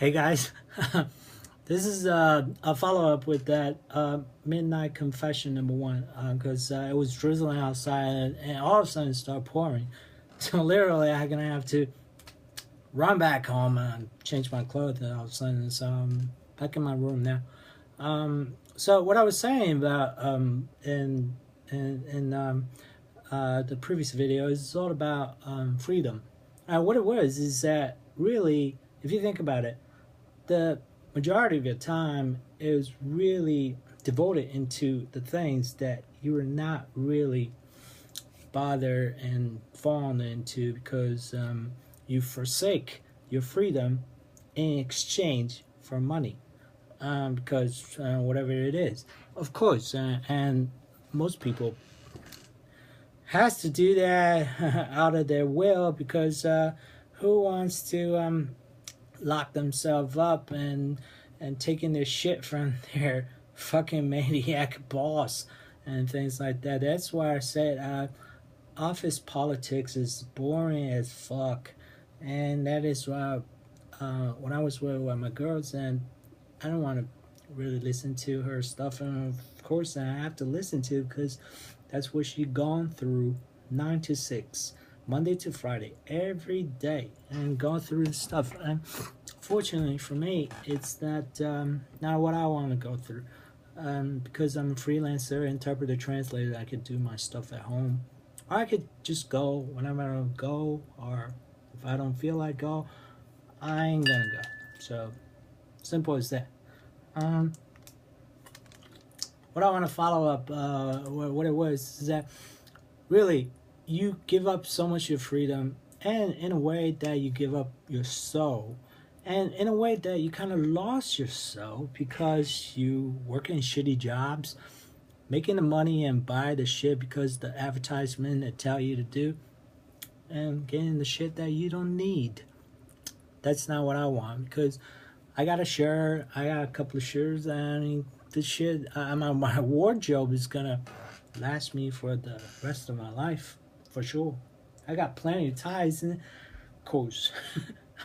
Hey guys, this is a follow up with that midnight confession number one because it was drizzling outside and all of a sudden it started pouring. So literally, I'm gonna have to run back home and change my clothes. And all of a sudden, so I'm back in my room now. So what I was saying about in the previous video is all about freedom. What it was is that really, if you think about it, the majority of your time is really devoted into the things that you are not really bothered and fallen into because you forsake your freedom in exchange for money because whatever it is, of course, and most people has to do that out of their will because who wants to lock themselves up and taking their shit from their fucking maniac boss and things like that. That's why I said office politics is boring as fuck, and that is why when I was with my girls, and I don't want to really listen to her stuff, and of course I have to listen to because that's what she's gone through 9 to 6. Monday to Friday, every day, and go through the stuff. And fortunately for me, it's not what I want to go through. Because I'm a freelancer, interpreter, translator, I could do my stuff at home. Or I could just go whenever I go, or if I don't feel like go, I ain't gonna go. So, simple as that. What I want to follow up, what it was, is that really, you give up so much of your freedom, and in a way that you give up your soul, and in a way that you kind of lost your soul because you work in shitty jobs, making the money and buy the shit because the advertisement that tell you to do, and getting the shit that you don't need. That's not what I want, because I got a shirt, I got a couple of shirts, and this shit, my wardrobe is gonna last me for the rest of my life. For sure. I got plenty of ties, and of course,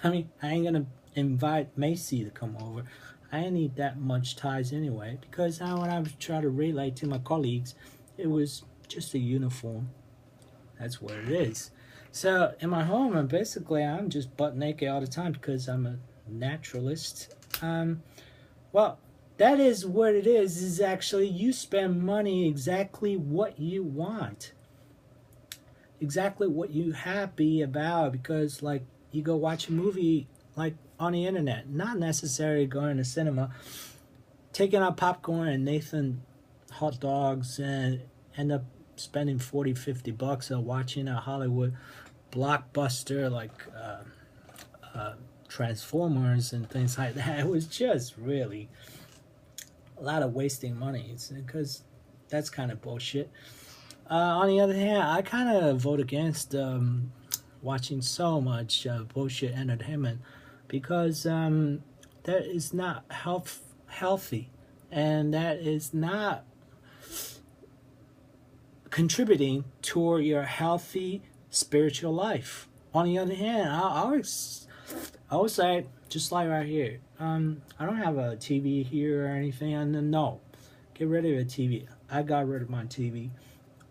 I mean, I ain't gonna invite Macy to come over. I ain't need that much ties anyway, because when I was trying to relate to my colleagues, it was just a uniform. That's what it is. So in my home, I'm just butt naked all the time because I'm a naturalist. Well, that is what it is actually you spend money exactly what you want. Exactly what you happy about, because like you go watch a movie like on the internet, not necessarily going to cinema, taking out popcorn and Nathan hot dogs and end up spending 40-50 bucks on watching a Hollywood blockbuster like Transformers and things like that. It was just really a lot of wasting money because that's kind of bullshit. On the other hand, I kind of vote against watching so much bullshit entertainment because that is not healthy, and that is not contributing toward your healthy spiritual life. On the other hand, I would say, just like right here, I don't have a TV here or anything, and no, get rid of the TV. I got rid of my TV.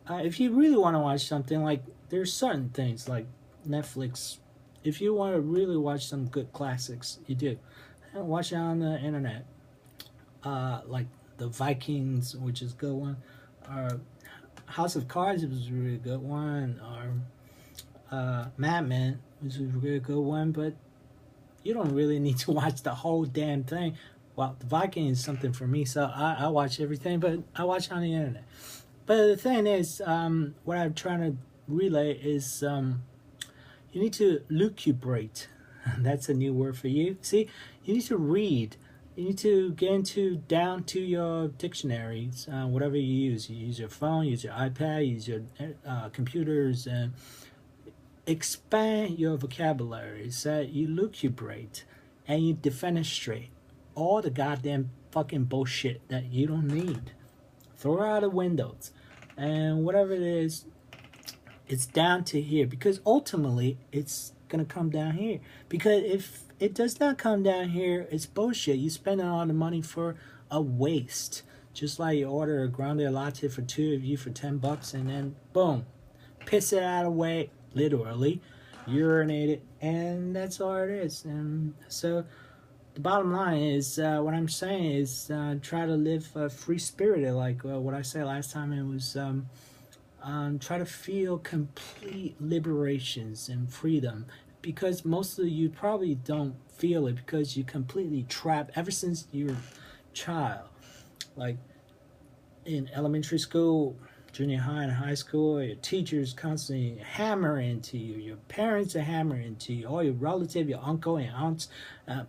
If you really want to watch something, like there's certain things like Netflix. If you want to really watch some good classics, you do. And watch it on the internet. Like the Vikings, which is a good one, or House of Cards, it was a really good one, or Mad Men, which was a really good one. But you don't really need to watch the whole damn thing. Well, the Viking is something for me, so I watch everything, but I watch on the internet. But the thing is, what I'm trying to relay is you need to lucubrate. That's a new word for you. See, you need to read. You need to get down to your dictionaries, whatever you use. You use your phone, use your iPad, use your computers, and expand your vocabulary. So you lucubrate and you defenestrate all the goddamn fucking bullshit that you don't need. Throw it out the windows. And whatever it is, it's down to here. Because ultimately, it's gonna come down here. Because if it does not come down here, it's bullshit. You spending all the money for a waste. Just like you order a grande latte for 2 of you for $10, and then boom, piss it out of the way, literally, urinate it, and that's all it is. And so the bottom line is, what I'm saying is, try to live free spirited, like what I said last time. It was try to feel complete liberations and freedom, because most of you probably don't feel it because you're completely trapped ever since you're a child. Like in elementary school, junior high, and high school, your teachers constantly hammer into you, your parents are hammering into you, all your relatives, your uncle and aunts,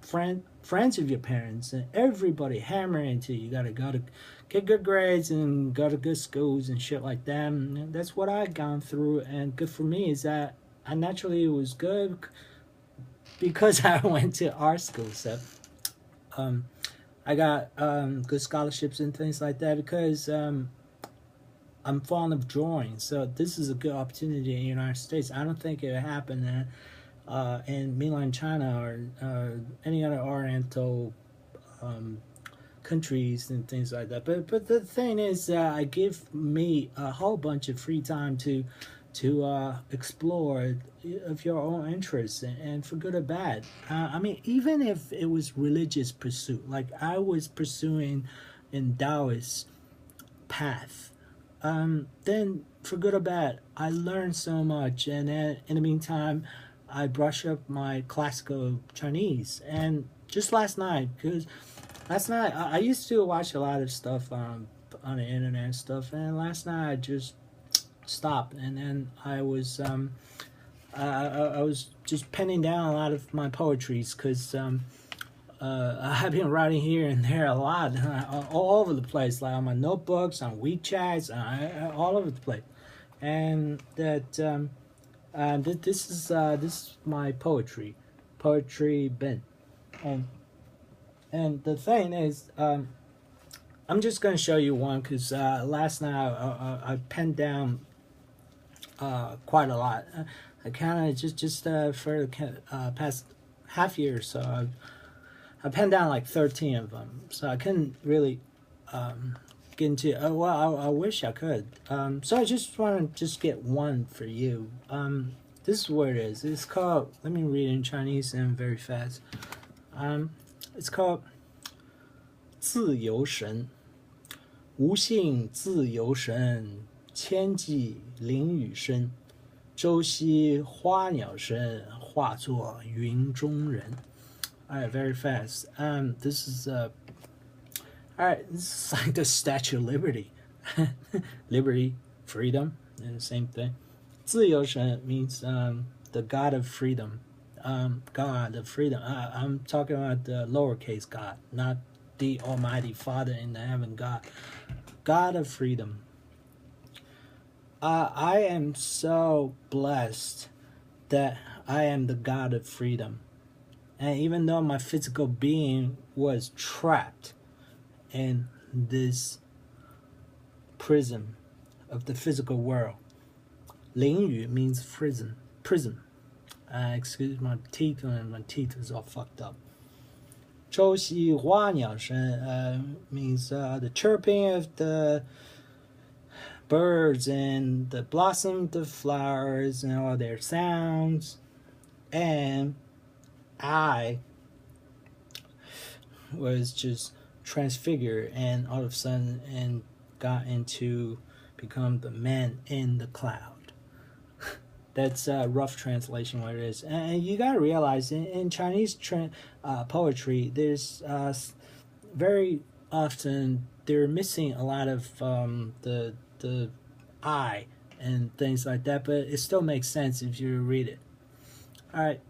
friends of your parents, and everybody hammering into you. You gotta go to get good grades and go to good schools and shit like that. And that's what I gone through, and good for me is that I naturally was good because I went to art school. So I got good scholarships and things like that because I'm fond of drawing. So this is a good opportunity in the United States. I don't think it would happen in mainland China or any other Oriental countries and things like that. But the thing is, I give me a whole bunch of free time to explore of your own interests, and for good or bad. I mean, even if it was religious pursuit, like I was pursuing in Taoist path, then for good or bad, I learned so much, and then in the meantime, I brush up my classical Chinese. And just last night, because last night I used to watch a lot of stuff on the internet and stuff, and last night I just stopped, and then I was just penning down a lot of my poetries, because I've been writing here and there a lot, all over the place, like on my notebooks, on WeChats, all over the place. And that this is my poetry bin. And the thing is, I'm just gonna show you one, because last night I penned down quite a lot. I kind of just for the past half year or so, I penned down like 13 of them. So I couldn't really get into. Well, I wish I could. So I just want to just get one for you. This is what it is. It's called. Let me read it in Chinese and very fast. It's called 自由神，无性自由神，千骑凌雨声，周夕花鸟声，化作云中人。Alright, very fast. This is alright. This is like the Statue of Liberty, liberty, freedom, and the same thing. 自由神 means the God of freedom. God of freedom. I'm talking about the lowercase God, not the Almighty Father in the heaven God. God of freedom. I am so blessed that I am the God of freedom. And even though my physical being was trapped in this prison of the physical world, 淋雨 means prison. Excuse my teeth, and my teeth is all fucked up. 周夕花鸟声 means the chirping of the birds and the blossom of the flowers and all their sounds. And I was just transfigured, and all of a sudden and got into become the man in the cloud. That's a rough translation what it is. And you gotta realize in Chinese poetry, there's very often they're missing a lot of the I and things like that, but it still makes sense if you read it. All right.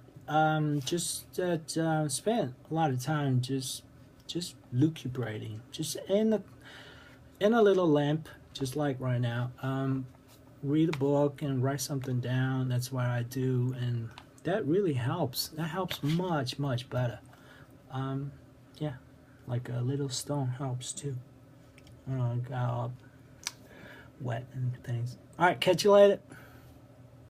Just spend a lot of time just lucubrating, just in a little lamp, just like right now. Read a book and write something down. That's what I do, and that really helps. That helps much better. Yeah, like a little stone helps too. I got all wet and things. All right, catch you later.